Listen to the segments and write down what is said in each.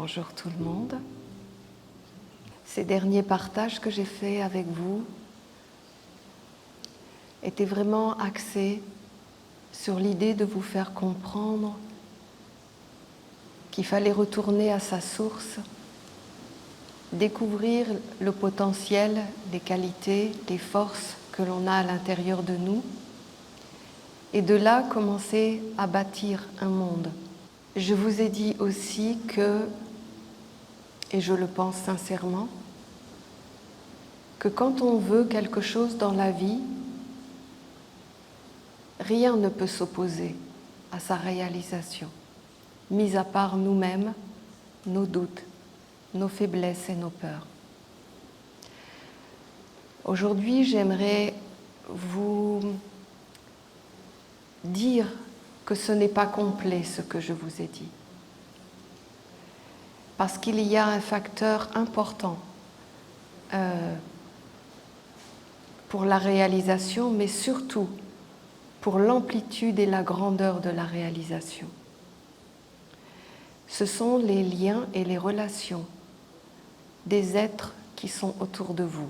Bonjour tout le monde. Ces derniers partages que j'ai faits avec vous étaient vraiment axés sur l'idée de vous faire comprendre qu'il fallait retourner à sa source, découvrir le potentiel, les qualités, les forces que l'on a à l'intérieur de nous et de là commencer à bâtir un monde. Je vous ai dit aussi que, et je le pense sincèrement, que quand on veut quelque chose dans la vie, rien ne peut s'opposer à sa réalisation, mis à part nous-mêmes, nos doutes, nos faiblesses et nos peurs. Aujourd'hui, j'aimerais vous dire que ce n'est pas complet ce que je vous ai dit. Parce qu'il y a un facteur important pour la réalisation, mais surtout pour l'amplitude et la grandeur de la réalisation. Ce sont les liens et les relations des êtres qui sont autour de vous.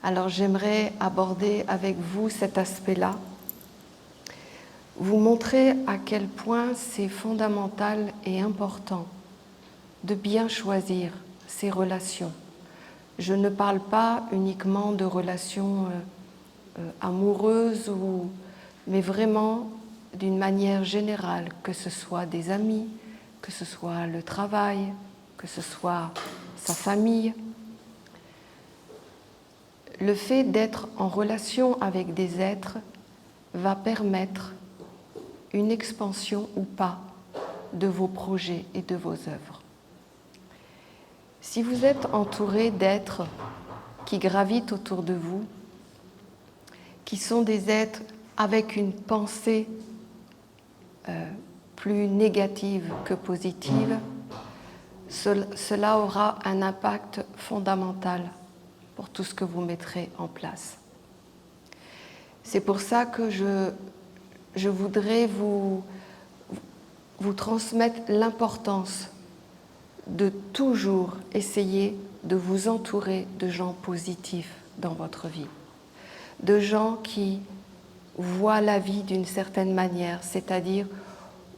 Alors j'aimerais aborder avec vous cet aspect-là, vous montrer à quel point c'est fondamental et important de bien choisir ces relations. Je ne parle pas uniquement de relations amoureuses, mais vraiment d'une manière générale, que ce soit des amis, que ce soit le travail, que ce soit sa famille. Le fait d'être en relation avec des êtres va permettre une expansion ou pas de vos projets et de vos œuvres. Si vous êtes entouré d'êtres qui gravitent autour de vous, qui sont des êtres avec une pensée plus négative que positive, cela aura un impact fondamental pour tout ce que vous mettrez en place. C'est pour ça que je voudrais vous transmettre l'importance de toujours essayer de vous entourer de gens positifs dans votre vie, de gens qui voient la vie d'une certaine manière, c'est-à-dire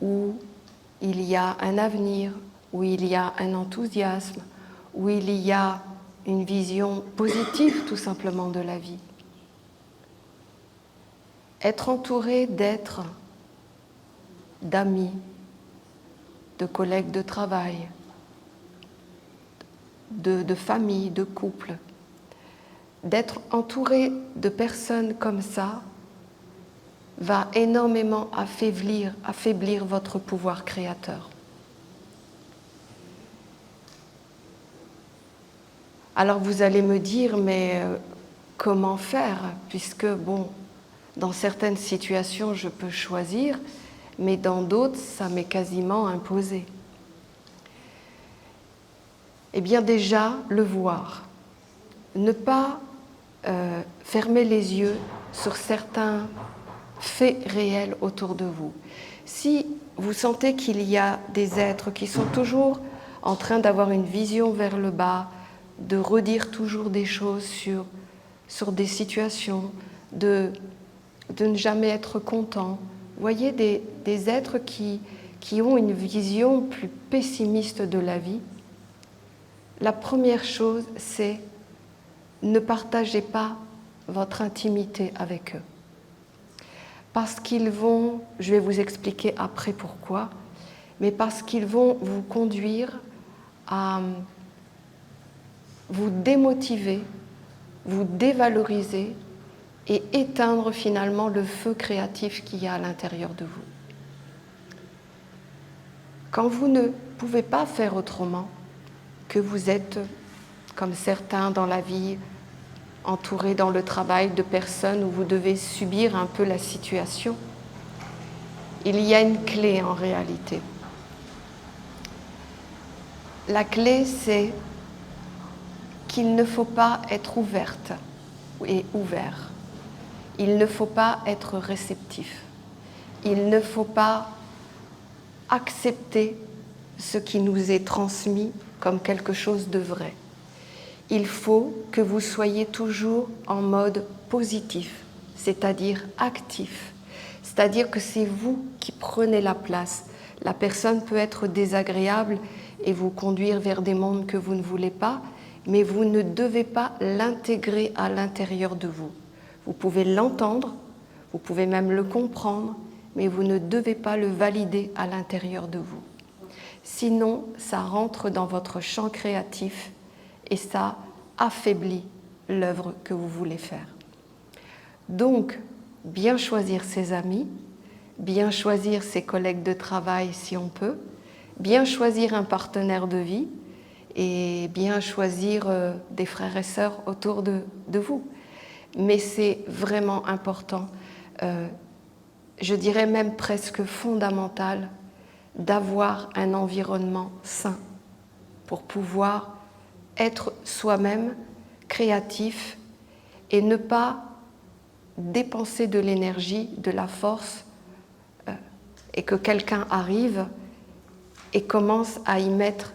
où il y a un avenir, où il y a un enthousiasme, où il y a une vision positive tout simplement de la vie. Être entouré d'êtres, d'amis, de collègues de travail, de famille, de couple, d'être entouré de personnes comme ça va énormément affaiblir votre pouvoir créateur. Alors vous allez me dire, mais comment faire? Puisque, bon, dans certaines situations, je peux choisir, mais dans d'autres, ça m'est quasiment imposé. Eh bien déjà, le voir. Ne pas fermer les yeux sur certains faits réels autour de vous. Si vous sentez qu'il y a des êtres qui sont toujours en train d'avoir une vision vers le bas, de redire toujours des choses sur des situations, de ne jamais être content. Voyez des êtres qui ont une vision plus pessimiste de la vie. La première chose, c'est ne partagez pas votre intimité avec eux. Parce qu'ils vont, je vais vous expliquer après pourquoi, mais parce qu'ils vont vous conduire à vous démotiver, vous dévaloriser et éteindre finalement le feu créatif qu'il y a à l'intérieur de vous. Quand vous ne pouvez pas faire autrement, que vous êtes, comme certains dans la vie, entourés dans le travail de personnes où vous devez subir un peu la situation, il y a une clé en réalité. La clé, c'est qu'il ne faut pas être ouverte et ouvert. Il ne faut pas être réceptif. Il ne faut pas accepter ce qui nous est transmis comme quelque chose de vrai. Il faut que vous soyez toujours en mode positif, c'est-à-dire actif. C'est-à-dire que c'est vous qui prenez la place. La personne peut être désagréable et vous conduire vers des mondes que vous ne voulez pas, mais vous ne devez pas l'intégrer à l'intérieur de vous. Vous pouvez l'entendre, vous pouvez même le comprendre, mais vous ne devez pas le valider à l'intérieur de vous. Sinon, ça rentre dans votre champ créatif et ça affaiblit l'œuvre que vous voulez faire. Donc, bien choisir ses amis, bien choisir ses collègues de travail si on peut, bien choisir un partenaire de vie et bien choisir des frères et sœurs autour de vous. Mais c'est vraiment important, je dirais même presque fondamental, d'avoir un environnement sain pour pouvoir être soi-même créatif et ne pas dépenser de l'énergie, de la force, et que quelqu'un arrive et commence à y mettre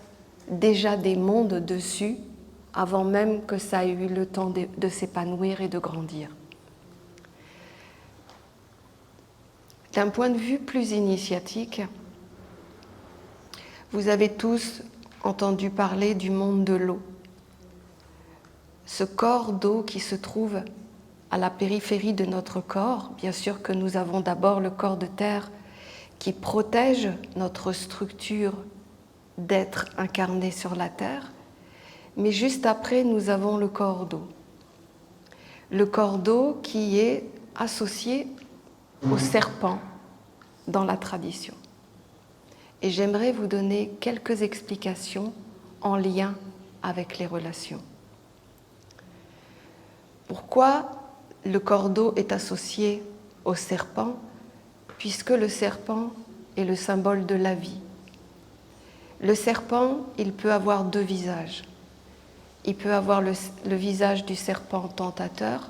déjà des mondes dessus avant même que ça ait eu le temps de s'épanouir et de grandir. D'un point de vue plus initiatique, vous avez tous entendu parler du monde de l'eau. Ce corps d'eau qui se trouve à la périphérie de notre corps, bien sûr que nous avons d'abord le corps de terre qui protège notre structure d'être incarné sur la terre, mais juste après nous avons le corps d'eau. Le corps d'eau qui est associé au serpent dans la tradition. Et j'aimerais vous donner quelques explications en lien avec les relations. Pourquoi le corps d'eau est associé au serpent? Puisque le serpent est le symbole de la vie. Le serpent, il peut avoir deux visages. Il peut avoir le visage du serpent tentateur,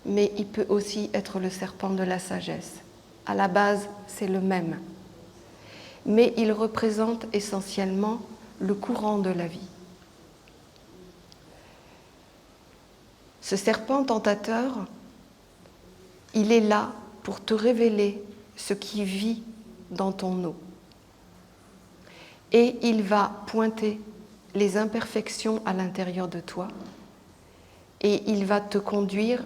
mais il peut aussi être le serpent de la sagesse. À la base, c'est le même. Mais il représente essentiellement le courant de la vie. Ce serpent tentateur, il est là pour te révéler ce qui vit dans ton eau. Et il va pointer les imperfections à l'intérieur de toi et il va te conduire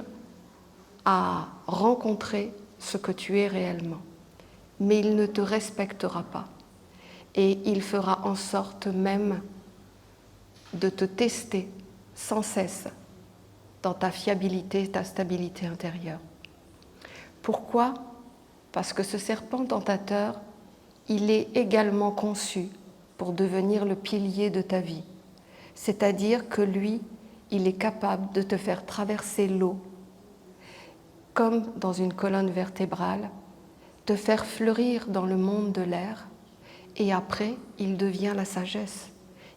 à rencontrer ce que tu es réellement. Mais il ne te respectera pas et il fera en sorte même de te tester sans cesse dans ta fiabilité, ta stabilité intérieure. Pourquoi ? Parce que ce serpent tentateur, il est également conçu pour devenir le pilier de ta vie. C'est-à-dire que lui, il est capable de te faire traverser l'eau comme dans une colonne vertébrale, te faire fleurir dans le monde de l'air, et après, il devient la sagesse.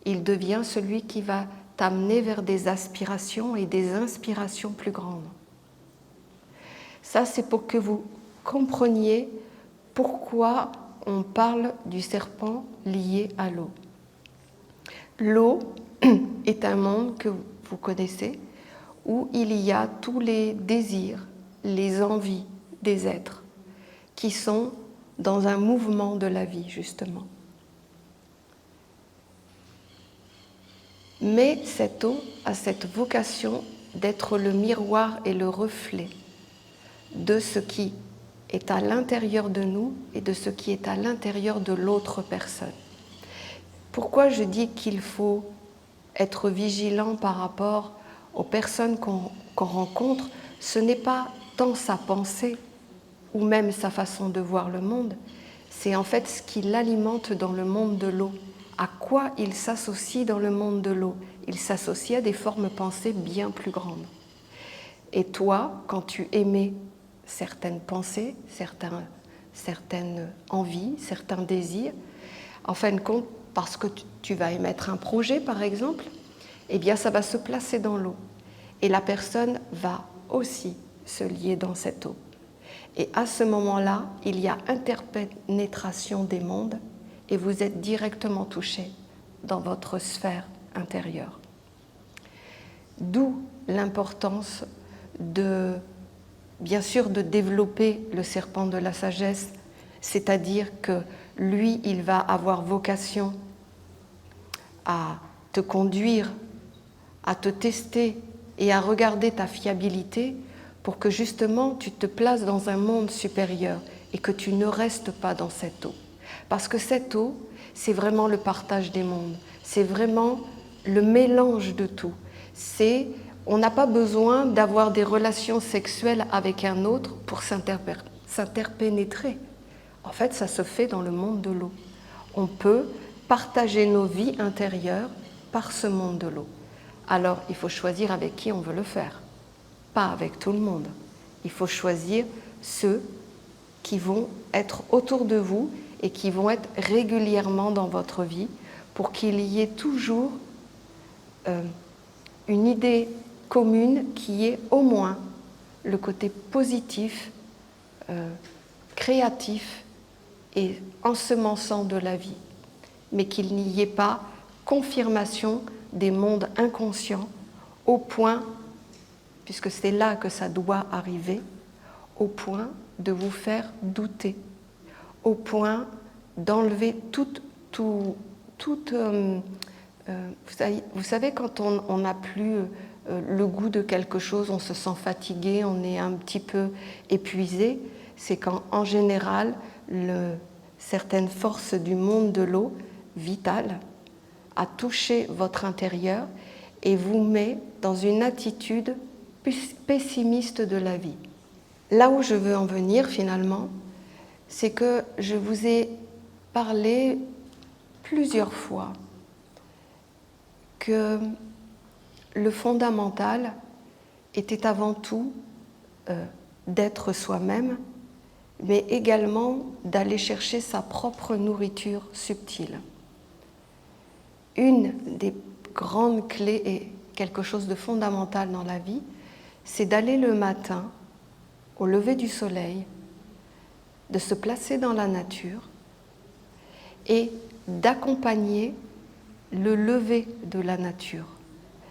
Il devient celui qui va t'amener vers des aspirations et des inspirations plus grandes. Ça, c'est pour que vous compreniez pourquoi on parle du serpent lié à l'eau. L'eau est un monde que vous connaissez, où il y a tous les désirs, les envies des êtres qui sont dans un mouvement de la vie, justement. Mais cette eau a cette vocation d'être le miroir et le reflet de ce qui est à l'intérieur de nous et de ce qui est à l'intérieur de l'autre personne. Pourquoi je dis qu'il faut être vigilant par rapport aux personnes qu'on rencontre? Ce n'est pas tant sa pensée ou même sa façon de voir le monde, c'est en fait ce qui l'alimente dans le monde de l'eau. À quoi il s'associe dans le monde de l'eau? Il s'associe à des formes pensées bien plus grandes. Et toi, quand tu émets certaines pensées, certaines envies, certains désirs, en fin de compte, parce que tu vas émettre un projet, par exemple, eh bien, ça va se placer dans l'eau. Et la personne va aussi se lier dans cette eau. Et à ce moment-là, il y a interpénétration des mondes et vous êtes directement touché dans votre sphère intérieure. D'où l'importance bien sûr, de développer le serpent de la sagesse, c'est-à-dire que lui, il va avoir vocation à te conduire, à te tester et à regarder ta fiabilité pour que justement tu te places dans un monde supérieur et que tu ne restes pas dans cette eau. Parce que cette eau, c'est vraiment le partage des mondes, c'est vraiment le mélange de tout. On n'a pas besoin d'avoir des relations sexuelles avec un autre pour s'interpénétrer. En fait, ça se fait dans le monde de l'eau. On peut partager nos vies intérieures par ce monde de l'eau. Alors, il faut choisir avec qui on veut le faire, pas avec tout le monde. Il faut choisir ceux qui vont être autour de vous et qui vont être régulièrement dans votre vie pour qu'il y ait toujours une idée commune qui est au moins le côté positif, créatif et ensemençant de la vie, mais qu'il n'y ait pas confirmation des mondes inconscients au point, puisque c'est là que ça doit arriver, au point de vous faire douter, au point d'enlever vous savez, quand on n'a plus le goût de quelque chose, on se sent fatigué, on est un petit peu épuisé, c'est quand en général certaines forces du monde de l'eau vitale a touché votre intérieur et vous met dans une attitude pessimiste de la vie. Là où je veux en venir finalement, c'est que je vous ai parlé plusieurs fois que le fondamental était avant tout d'être soi-même, mais également d'aller chercher sa propre nourriture subtile. Une des grandes clés et quelque chose de fondamental dans la vie, c'est d'aller le matin, au lever du soleil, de se placer dans la nature et d'accompagner le lever de la nature,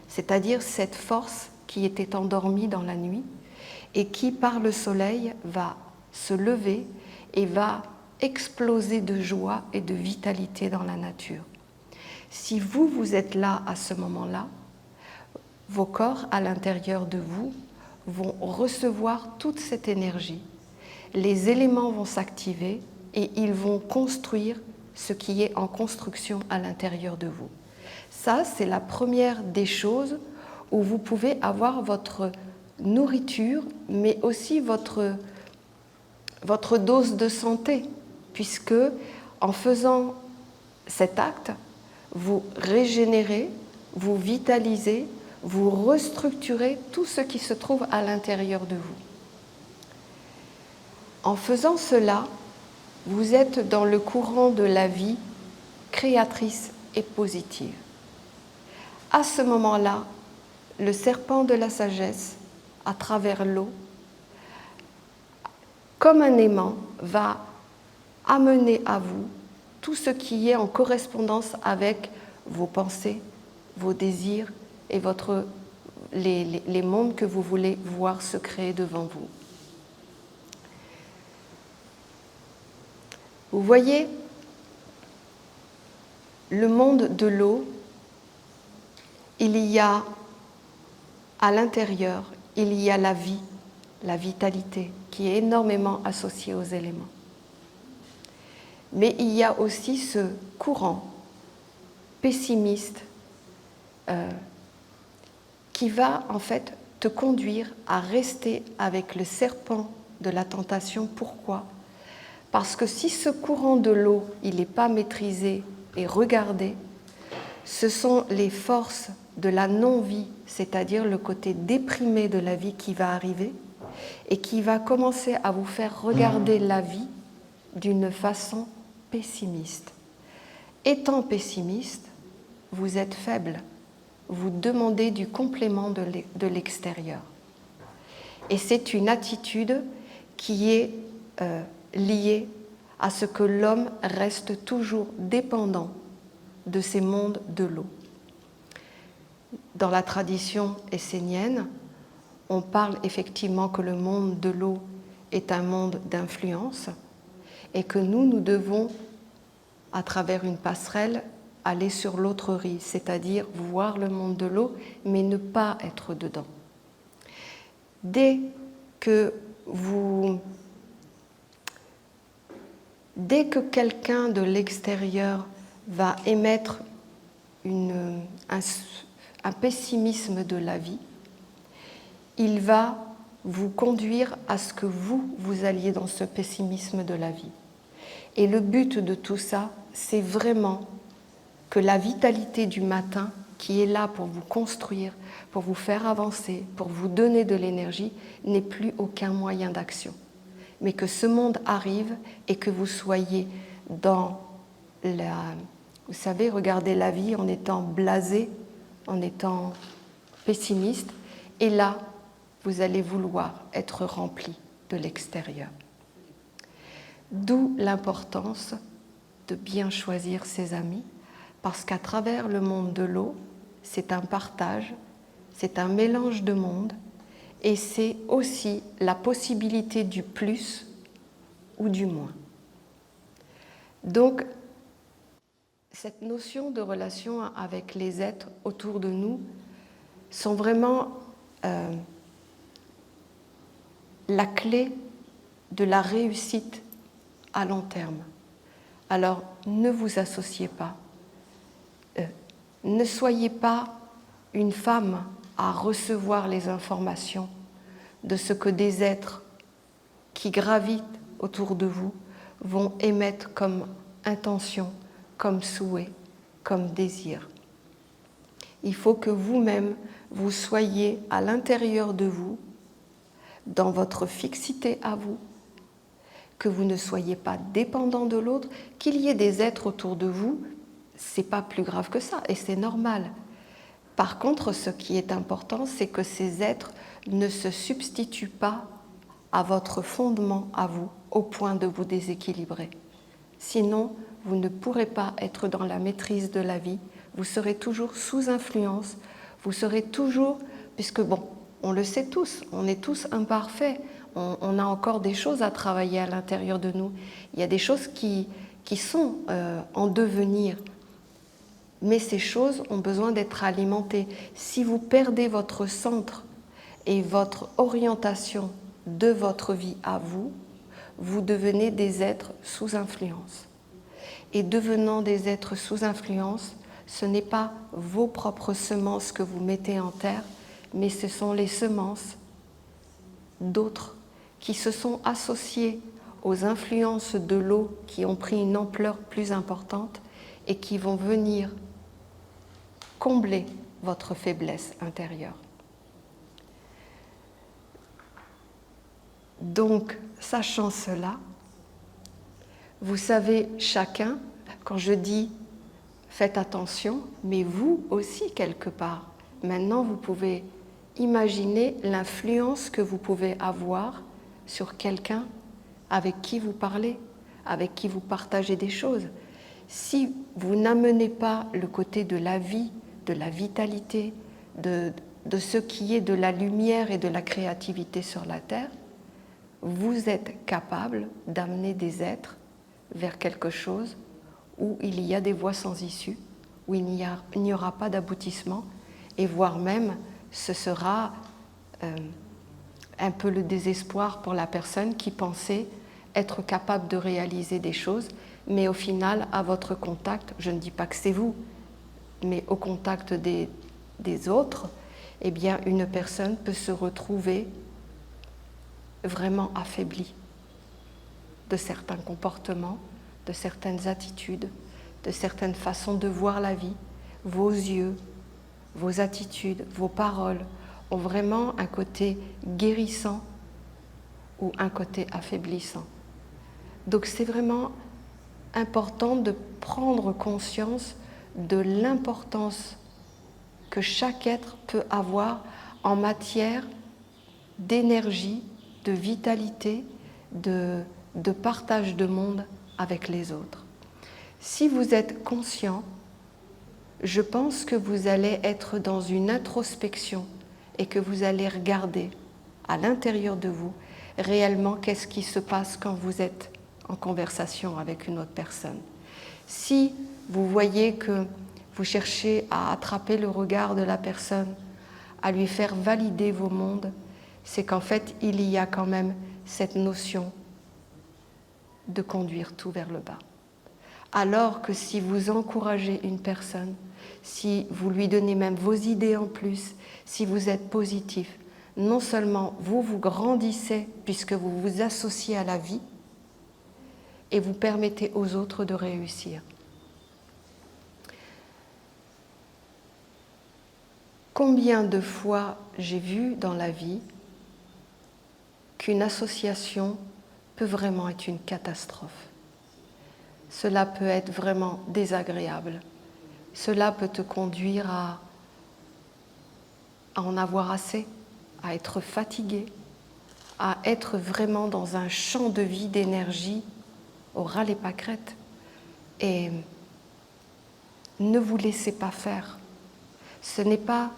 c'est-à-dire cette force qui était endormie dans la nuit et qui, par le soleil, va se lever et va exploser de joie et de vitalité dans la nature. Si vous êtes là à ce moment-là, vos corps à l'intérieur de vous vont recevoir toute cette énergie. Les éléments vont s'activer et ils vont construire ce qui est en construction à l'intérieur de vous. Ça, c'est la première des choses où vous pouvez avoir votre nourriture, mais aussi votre dose de santé, puisque en faisant cet acte, vous régénérez, vous vitalisez, vous restructurez tout ce qui se trouve à l'intérieur de vous. En faisant cela, vous êtes dans le courant de la vie créatrice et positive. À ce moment-là, le serpent de la sagesse, à travers l'eau, comme un aimant, va amener à vous tout ce qui est en correspondance avec vos pensées, vos désirs et les mondes que vous voulez voir se créer devant vous. Vous voyez, le monde de l'eau, il y a à l'intérieur, il y a la vie, la vitalité, qui est énormément associée aux éléments. Mais il y a aussi ce courant pessimiste qui va en fait te conduire à rester avec le serpent de la tentation. Pourquoi ? Parce que si ce courant de l'eau, il n'est pas maîtrisé et regardé, ce sont les forces de la non-vie, c'est-à-dire le côté déprimé de la vie qui va arriver et qui va commencer à vous faire regarder la vie d'une façon pessimiste. Étant pessimiste, vous êtes faible, vous demandez du complément de l'extérieur. Et c'est une attitude qui est liée à ce que l'homme reste toujours dépendant de ces mondes de l'eau. Dans la tradition essénienne, on parle effectivement que le monde de l'eau est un monde d'influence et que nous devons, à travers une passerelle, aller sur l'autre rive, c'est-à-dire voir le monde de l'eau, mais ne pas être dedans. Dès que quelqu'un de l'extérieur va émettre un pessimisme de la vie, il va vous conduire à ce que vous alliez dans ce pessimisme de la vie. Et le but de tout ça, c'est vraiment que la vitalité du matin, qui est là pour vous construire, pour vous faire avancer, pour vous donner de l'énergie, n'ait plus aucun moyen d'action. Mais que ce monde arrive et que vous soyez dans la... Vous savez, regardez la vie en étant blasé, en étant pessimiste, et là, vous allez vouloir être rempli de l'extérieur. D'où l'importance de bien choisir ses amis, parce qu'à travers le monde de l'eau, c'est un partage, c'est un mélange de mondes, et c'est aussi la possibilité du plus ou du moins. Donc, cette notion de relation avec les êtres autour de nous sont vraiment la clé de la réussite à long terme. Alors, ne vous associez pas. Ne soyez pas une femme à recevoir les informations de ce que des êtres qui gravitent autour de vous vont émettre comme intention, comme souhait, comme désir. Il faut que vous-même, vous soyez à l'intérieur de vous, dans votre fixité à vous, que vous ne soyez pas dépendant de l'autre, qu'il y ait des êtres autour de vous, c'est pas plus grave que ça, et c'est normal. Par contre, ce qui est important, c'est que ces êtres ne se substituent pas à votre fondement à vous, au point de vous déséquilibrer. Sinon, vous ne pourrez pas être dans la maîtrise de la vie, vous serez toujours sous influence, vous serez toujours, puisque bon, on le sait tous, on est tous imparfaits, on a encore des choses à travailler à l'intérieur de nous, il y a des choses qui sont en devenir, mais ces choses ont besoin d'être alimentées. Si vous perdez votre centre et votre orientation de votre vie à vous, vous devenez des êtres sous influence. Et devenant des êtres sous influence, ce n'est pas vos propres semences que vous mettez en terre, mais ce sont les semences d'autres qui se sont associées aux influences de l'eau qui ont pris une ampleur plus importante et qui vont venir combler votre faiblesse intérieure. Donc, sachant cela, vous savez chacun, quand je dis faites attention, mais vous aussi quelque part, maintenant vous pouvez imaginer l'influence que vous pouvez avoir sur quelqu'un avec qui vous parlez, avec qui vous partagez des choses. Si vous n'amenez pas le côté de la vie, de la vitalité, de ce qui est de la lumière et de la créativité sur la terre, vous êtes capable d'amener des êtres vers quelque chose où il y a des voies sans issue, où il n'y aura pas d'aboutissement, et voire même ce sera un peu le désespoir pour la personne qui pensait être capable de réaliser des choses, mais au final, à votre contact, je ne dis pas que c'est vous, mais au contact des autres, eh bien, une personne peut se retrouver vraiment affaiblie de certains comportements, de certaines attitudes, de certaines façons de voir la vie. Vos yeux, vos attitudes, vos paroles ont vraiment un côté guérissant ou un côté affaiblissant. Donc c'est vraiment important de prendre conscience de l'importance que chaque être peut avoir en matière d'énergie, de vitalité, de partage de monde avec les autres. Si vous êtes conscient, je pense que vous allez être dans une introspection et que vous allez regarder à l'intérieur de vous réellement qu'est-ce qui se passe quand vous êtes en conversation avec une autre personne. Si vous voyez que vous cherchez à attraper le regard de la personne, à lui faire valider vos mondes, c'est qu'en fait, il y a quand même cette notion de conduire tout vers le bas. Alors que si vous encouragez une personne, si vous lui donnez même vos idées en plus, si vous êtes positif, non seulement vous grandissez puisque vous vous associez à la vie et vous permettez aux autres de réussir. Combien de fois j'ai vu dans la vie qu'une association peut vraiment être une catastrophe. Cela peut être vraiment désagréable. Cela peut te conduire à en avoir assez, à être fatigué, à être vraiment dans un champ de vie, d'énergie, au ras les pâquerettes. Et ne vous laissez pas faire. Ce n'est pas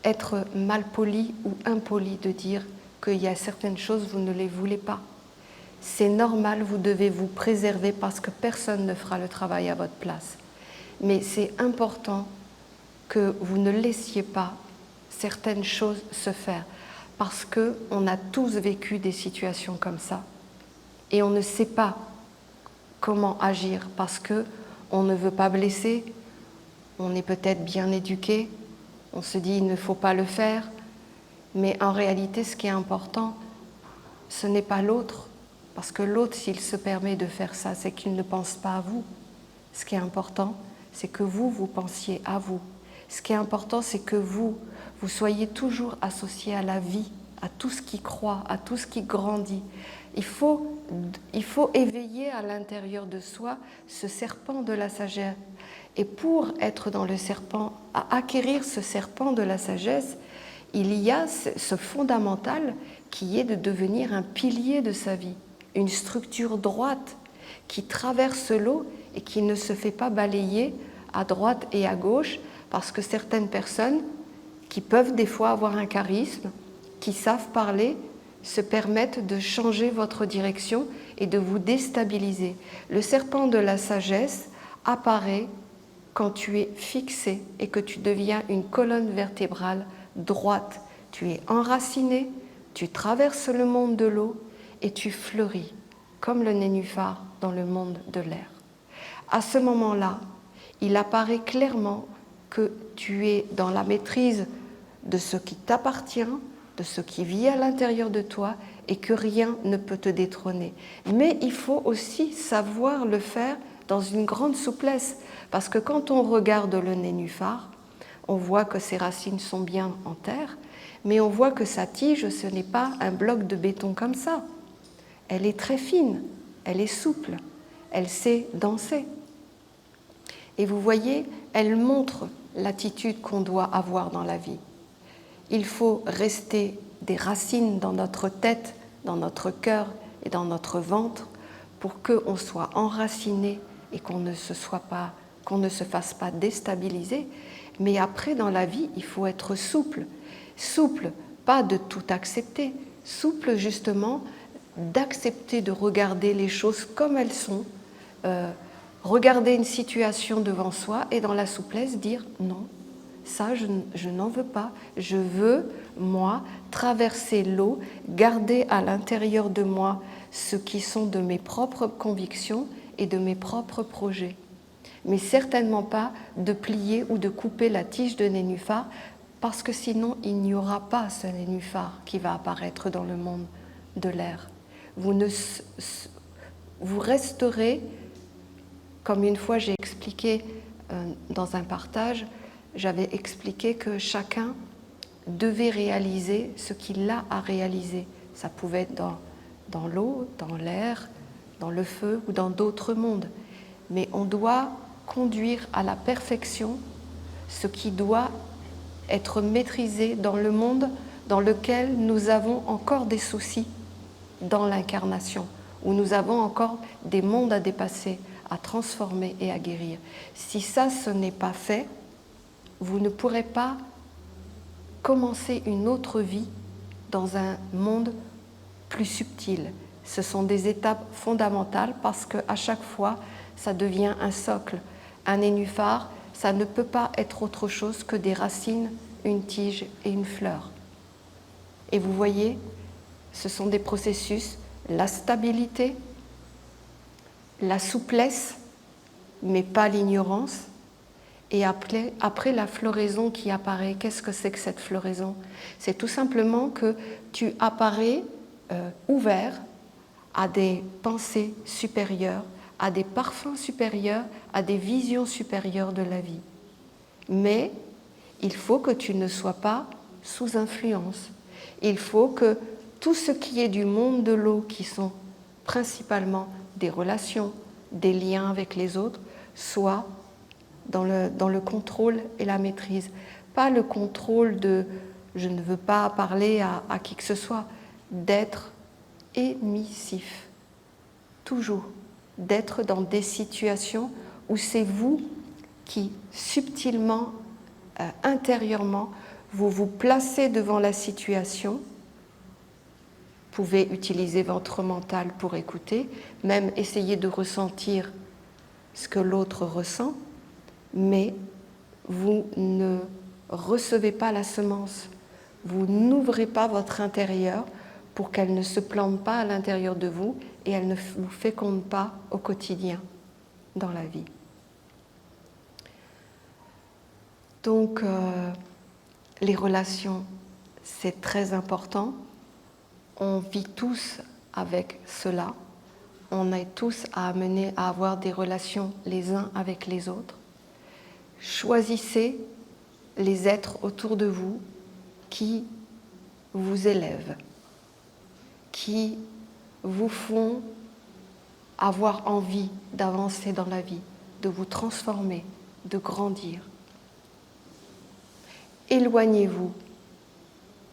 être malpoli ou impoli de dire qu'il y a certaines choses, vous ne les voulez pas. C'est normal, vous devez vous préserver parce que personne ne fera le travail à votre place. Mais c'est important que vous ne laissiez pas certaines choses se faire parce qu'on a tous vécu des situations comme ça et on ne sait pas comment agir parce qu'on ne veut pas blesser, on est peut-être bien éduqué, on se dit il ne faut pas le faire, mais en réalité ce qui est important, ce n'est pas l'autre, parce que l'autre, s'il se permet de faire ça, c'est qu'il ne pense pas à vous. Ce qui est important, c'est que vous pensiez à vous. Ce qui est important, c'est que vous soyez toujours associé à la vie, à tout ce qui croît, à tout ce qui grandit. Il faut éveiller à l'intérieur de soi ce serpent de la sagesse. Et pour être dans le serpent, à acquérir ce serpent de la sagesse, il y a ce fondamental qui est de devenir un pilier de sa vie, une structure droite qui traverse l'eau et qui ne se fait pas balayer à droite et à gauche, parce que certaines personnes qui peuvent des fois avoir un charisme, qui savent parler, se permettent de changer votre direction et de vous déstabiliser. Le serpent de la sagesse apparaît quand tu es fixé et que tu deviens une colonne vertébrale droite. Tu es enraciné, tu traverses le monde de l'eau et tu fleuris comme le nénuphar dans le monde de l'air. À ce moment-là, il apparaît clairement que tu es dans la maîtrise de ce qui t'appartient, de ce qui vit à l'intérieur de toi et que rien ne peut te détrôner. Mais il faut aussi savoir le faire dans une grande souplesse, parce que quand on regarde le nénuphar, on voit que ses racines sont bien en terre, mais on voit que sa tige, ce n'est pas un bloc de béton comme ça. Elle est très fine, elle est souple, elle sait danser. Et vous voyez, elle montre l'attitude qu'on doit avoir dans la vie. Il faut rester des racines dans notre tête, dans notre cœur et dans notre ventre pour qu'on soit enraciné et qu'on ne se fasse pas déstabiliser. Mais après, dans la vie, il faut être souple. Souple, pas de tout accepter. Souple, justement, d'accepter de regarder les choses comme elles sont, regarder une situation devant soi et dans la souplesse dire non, ça je n'en veux pas, je veux, moi, traverser l'eau, garder à l'intérieur de moi ce qui sont de mes propres convictions et de mes propres projets. Mais certainement pas de plier ou de couper la tige de nénuphar, parce que sinon il n'y aura pas ce nénuphar qui va apparaître dans le monde de l'air. Vous resterez, comme une fois j'ai expliqué dans un partage, j'avais expliqué que chacun devait réaliser ce qu'il a à réaliser. Ça pouvait être dans l'eau, dans l'air, dans le feu ou dans d'autres mondes. Mais on doit conduire à la perfection ce qui doit être maîtrisé dans le monde dans lequel nous avons encore des soucis dans l'incarnation. où nous avons encore des mondes à dépasser, à transformer et à guérir. Si ça, ce n'est pas fait, vous ne pourrez pas commencer une autre vie dans un monde plus subtil. Ce sont des étapes fondamentales parce qu'à chaque fois, ça devient un socle. Un nénuphar, ça ne peut pas être autre chose que des racines, une tige et une fleur. Et vous voyez, ce sont des processus, la stabilité, la souplesse, mais pas l'ignorance. Et après la floraison qui apparaît, qu'est-ce que c'est que cette floraison? C'est tout simplement que tu apparais ouvert à des pensées supérieures, à des parfums supérieurs, à des visions supérieures de la vie. Mais il faut que tu ne sois pas sous influence. Il faut que tout ce qui est du monde de l'eau, qui sont principalement des relations, des liens avec les autres, soit dans le contrôle et la maîtrise. Pas le contrôle de « je ne veux pas parler à qui que ce soit », d'être émissif, toujours, d'être dans des situations où c'est vous qui, subtilement, intérieurement, vous vous placez devant la situation. Vous pouvez utiliser votre mental pour écouter, même essayer de ressentir ce que l'autre ressent, mais vous ne recevez pas la semence, vous n'ouvrez pas votre intérieur pour qu'elle ne se plante pas à l'intérieur de vous et elle ne vous féconde pas au quotidien dans la vie. Donc, les relations, c'est très important. On vit tous avec cela. On est tous amenés à avoir des relations les uns avec les autres. Choisissez les êtres autour de vous qui vous élèvent, qui vous font avoir envie d'avancer dans la vie, de vous transformer, de grandir. Éloignez-vous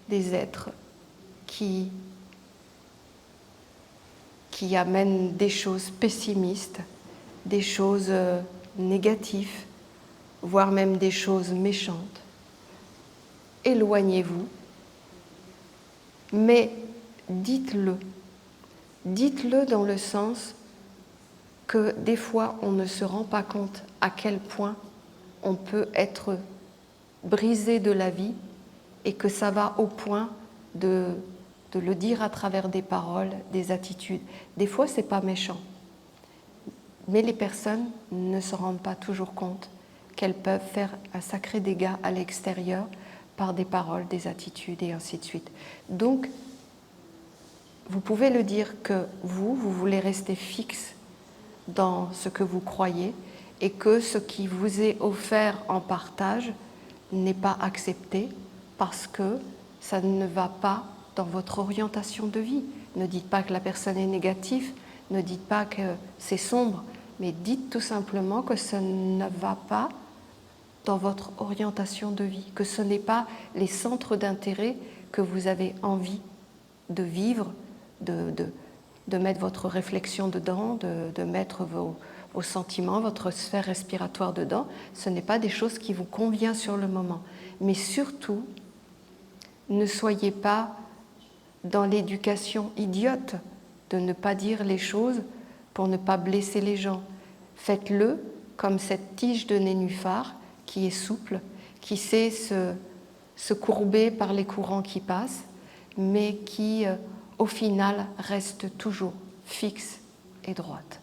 des êtres qui amènent des choses pessimistes, des choses négatives, voire même des choses méchantes. Éloignez-vous, mais dites-le. Dites-le dans le sens que des fois on ne se rend pas compte à quel point on peut être brisé de la vie et que ça va au point de le dire à travers des paroles, des attitudes. Des fois, c'est pas méchant, mais les personnes ne se rendent pas toujours compte qu'elles peuvent faire un sacré dégât à l'extérieur par des paroles, des attitudes et ainsi de suite. Donc, vous pouvez le dire que vous voulez rester fixe dans ce que vous croyez et que ce qui vous est offert en partage n'est pas accepté parce que ça ne va pas dans votre orientation de vie. Ne dites pas que la personne est négative, ne dites pas que c'est sombre, mais dites tout simplement que ça ne va pas dans votre orientation de vie, que ce n'est pas les centres d'intérêt que vous avez envie de vivre, de mettre votre réflexion dedans, de mettre vos sentiments, votre sphère respiratoire dedans. Ce n'est pas des choses qui vous conviennent sur le moment. Mais surtout, ne soyez pas dans l'éducation idiote de ne pas dire les choses pour ne pas blesser les gens. Faites-le comme cette tige de nénuphar qui est souple, qui sait se courber par les courants qui passent, mais qui, au final, reste toujours fixe et droite.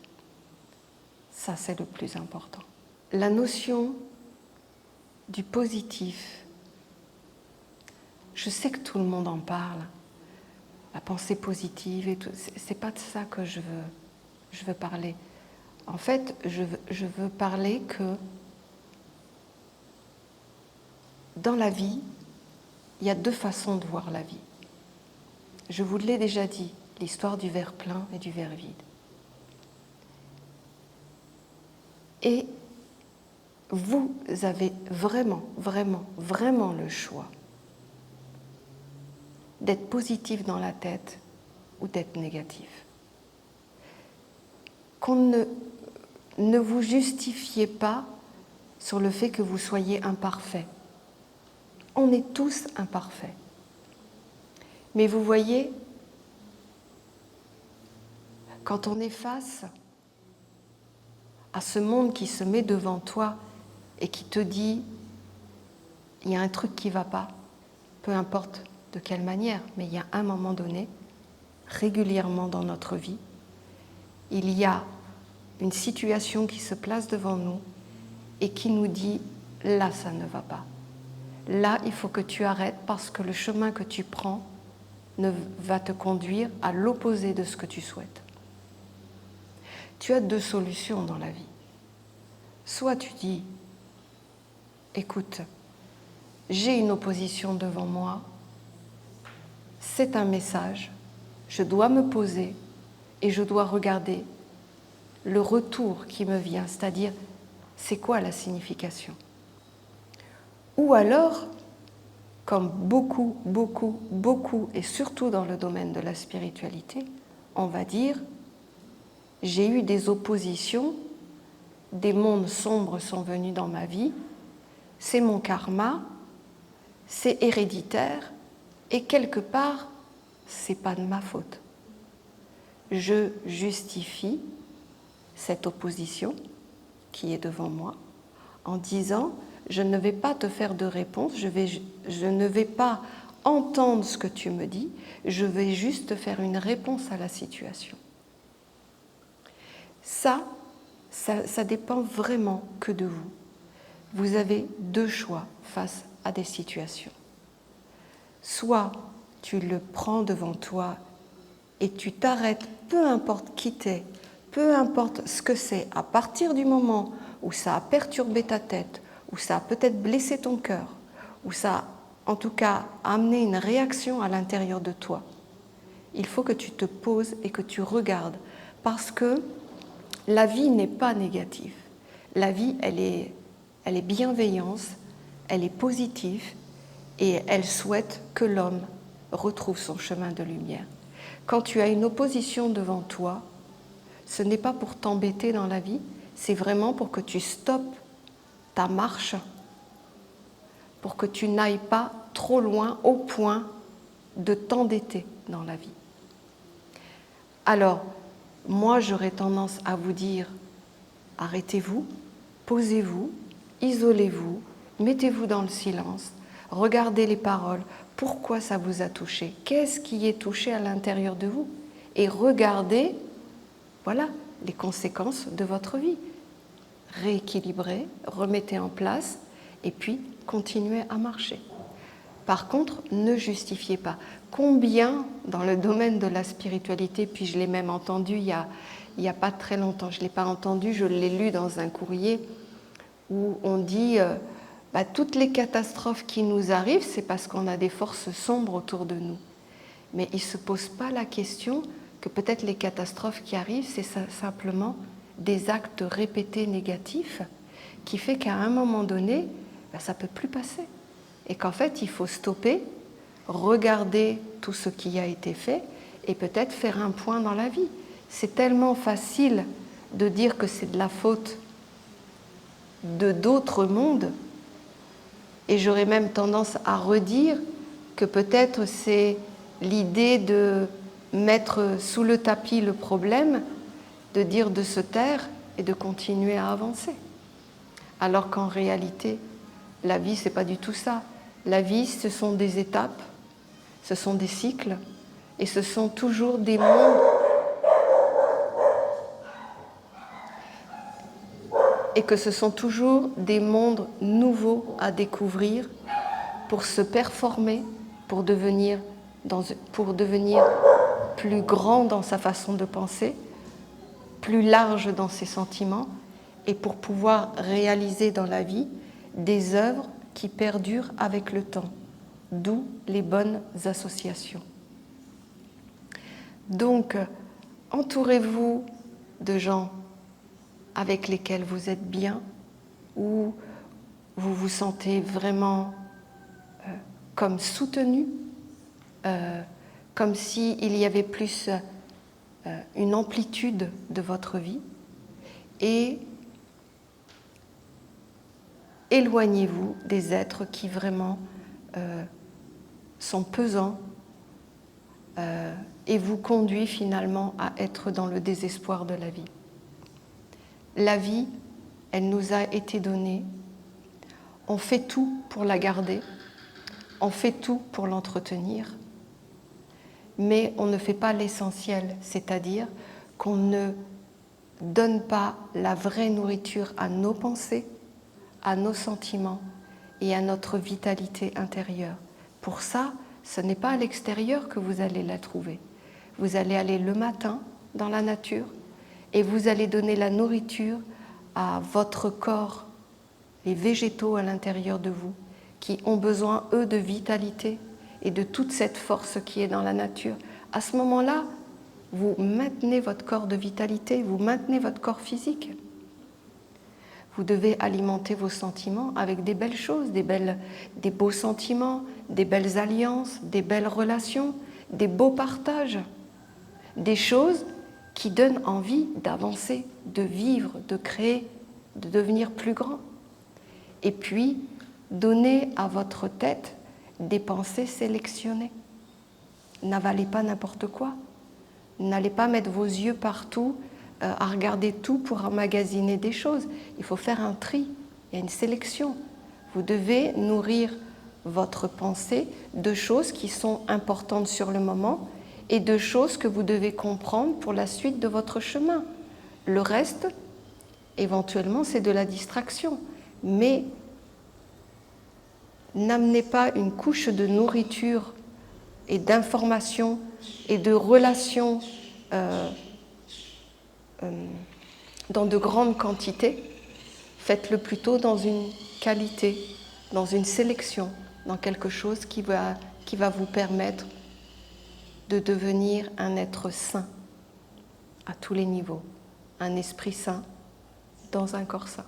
Ça, c'est le plus important. La notion du positif, je sais que tout le monde en parle, la pensée positive et tout, c'est pas de ça que je veux parler. En fait, je veux parler que dans la vie, il y a deux façons de voir la vie. Je vous l'ai déjà dit, l'histoire du verre plein et du verre vide. Et vous avez vraiment, vraiment, vraiment le choix d'être positif dans la tête ou d'être négatif. ne vous justifiez pas sur le fait que vous soyez imparfait. On est tous imparfaits. Mais vous voyez, quand on est face à ce monde qui se met devant toi et qui te dit « il y a un truc qui ne va pas », peu importe de quelle manière, mais il y a un moment donné, régulièrement dans notre vie, il y a une situation qui se place devant nous et qui nous dit « là, ça ne va pas ». Là, il faut que tu arrêtes parce que le chemin que tu prends va te conduire à l'opposé de ce que tu souhaites. Tu as deux solutions dans la vie. Soit tu dis « écoute, j'ai une opposition devant moi, c'est un message, je dois me poser et je dois regarder le retour qui me vient, c'est-à-dire c'est quoi la signification ?» Ou alors, comme beaucoup, et surtout dans le domaine de la spiritualité, on va dire « j'ai eu des oppositions, des mondes sombres sont venus dans ma vie, c'est mon karma, c'est héréditaire, et quelque part, c'est pas de ma faute. Je justifie cette opposition qui est devant moi en disant je ne vais pas te faire de réponse, je ne vais pas entendre ce que tu me dis, je vais juste faire une réponse à la situation. Ça dépend vraiment que de vous. Vous avez deux choix face à des situations. Soit tu le prends devant toi et tu t'arrêtes, peu importe qui t'es, peu importe ce que c'est, à partir du moment où ça a perturbé ta tête, où ça a peut-être blessé ton cœur, où ça a en tout cas amené une réaction à l'intérieur de toi, il faut que tu te poses et que tu regardes, parce que la vie n'est pas négative. La vie, elle est bienveillance, elle est positive et elle souhaite que l'homme retrouve son chemin de lumière. Quand tu as une opposition devant toi, ce n'est pas pour t'embêter dans la vie, c'est vraiment pour que tu stoppes ta marche, pour que tu n'ailles pas trop loin au point de t'endetter dans la vie. Alors, moi, j'aurais tendance à vous dire, arrêtez-vous, posez-vous, isolez-vous, mettez-vous dans le silence, regardez les paroles, pourquoi ça vous a touché, qu'est-ce qui est touché à l'intérieur de vous, et regardez, voilà, les conséquences de votre vie. Rééquilibrez, remettez en place, et puis continuez à marcher. Par contre, ne justifiez pas. Combien, dans le domaine de la spiritualité, puis je l'ai même entendu il y a pas très longtemps, je ne l'ai pas entendu, je l'ai lu dans un courrier où on dit toutes les catastrophes qui nous arrivent, c'est parce qu'on a des forces sombres autour de nous. Mais il ne se pose pas la question que peut-être les catastrophes qui arrivent, c'est simplement des actes répétés négatifs qui fait qu'à un moment donné, ça ne peut plus passer. Et qu'en fait, il faut stopper, regarder tout ce qui a été fait et peut-être faire un point dans la vie. C'est tellement facile de dire que c'est de la faute de d'autres mondes, et j'aurais même tendance à redire que peut-être c'est l'idée de mettre sous le tapis le problème, de dire de se taire et de continuer à avancer. Alors qu'en réalité, la vie, c'est pas du tout ça. La vie, ce sont des étapes, ce sont des cycles, et ce sont toujours des mondes. Et que ce sont toujours des mondes nouveaux à découvrir pour se performer, pour devenir plus grand dans sa façon de penser, plus large dans ses sentiments, et pour pouvoir réaliser dans la vie des œuvres qui perdurent avec le temps, d'où les bonnes associations. Donc, entourez-vous de gens avec lesquels vous êtes bien, où vous vous sentez vraiment comme soutenu, comme s'il y avait plus une amplitude de votre vie. et éloignez-vous des êtres qui vraiment sont pesants et vous conduisent finalement à être dans le désespoir de la vie. La vie, elle nous a été donnée. On fait tout pour la garder, on fait tout pour l'entretenir, mais on ne fait pas l'essentiel, c'est-à-dire qu'on ne donne pas la vraie nourriture à nos pensées, à nos sentiments et à notre vitalité intérieure. Pour ça, ce n'est pas à l'extérieur que vous allez la trouver. Vous allez aller le matin dans la nature et vous allez donner la nourriture à votre corps, les végétaux à l'intérieur de vous, qui ont besoin, eux, de vitalité et de toute cette force qui est dans la nature. À ce moment-là, vous maintenez votre corps de vitalité, vous maintenez votre corps physique. Vous devez alimenter vos sentiments avec des belles choses, des beaux sentiments, des belles alliances, des belles relations, des beaux partages, des choses qui donnent envie d'avancer, de vivre, de créer, de devenir plus grand. Et puis, donnez à votre tête des pensées sélectionnées. N'avalez pas n'importe quoi. N'allez pas mettre vos yeux partout à regarder tout pour emmagasiner des choses. Il faut faire un tri, il y a une sélection. Vous devez nourrir votre pensée de choses qui sont importantes sur le moment et de choses que vous devez comprendre pour la suite de votre chemin. Le reste, éventuellement, c'est de la distraction. Mais n'amenez pas une couche de nourriture et d'informations et de relations dans de grandes quantités. Faites-le plutôt dans une qualité, dans une sélection, dans quelque chose qui va vous permettre de devenir un être sain à tous les niveaux, un esprit sain dans un corps sain.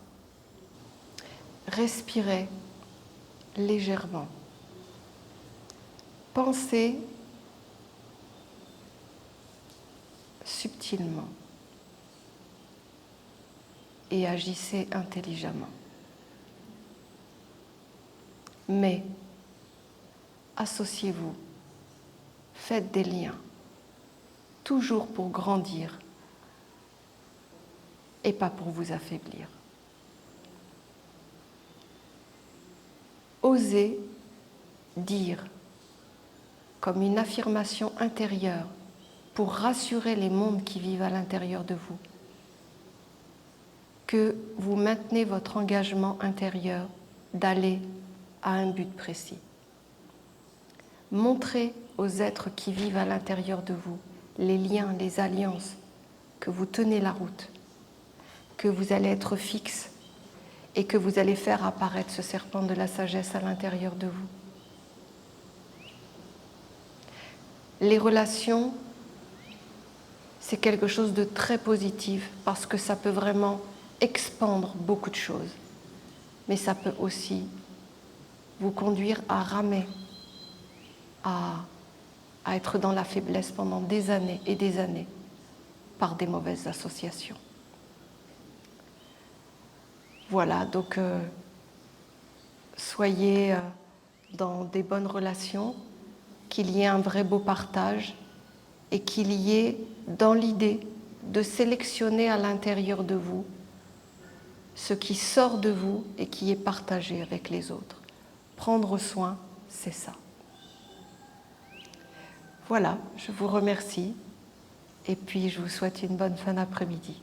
Respirez légèrement. Pensez subtilement et agissez intelligemment. Mais associez-vous, faites des liens, toujours pour grandir et pas pour vous affaiblir. Osez dire, comme une affirmation intérieure, pour rassurer les mondes qui vivent à l'intérieur de vous, que vous maintenez votre engagement intérieur d'aller à un but précis. Montrez aux êtres qui vivent à l'intérieur de vous les liens, les alliances, que vous tenez la route, que vous allez être fixe et que vous allez faire apparaître ce serpent de la sagesse à l'intérieur de vous. Les relations, c'est quelque chose de très positif parce que ça peut vraiment expandre beaucoup de choses. Mais ça peut aussi vous conduire à ramer, à être dans la faiblesse pendant des années et des années par des mauvaises associations. Voilà, donc soyez dans des bonnes relations, qu'il y ait un vrai beau partage et qu'il y ait dans l'idée de sélectionner à l'intérieur de vous ce qui sort de vous et qui est partagé avec les autres. Prendre soin, c'est ça. Voilà, je vous remercie et puis je vous souhaite une bonne fin d'après-midi.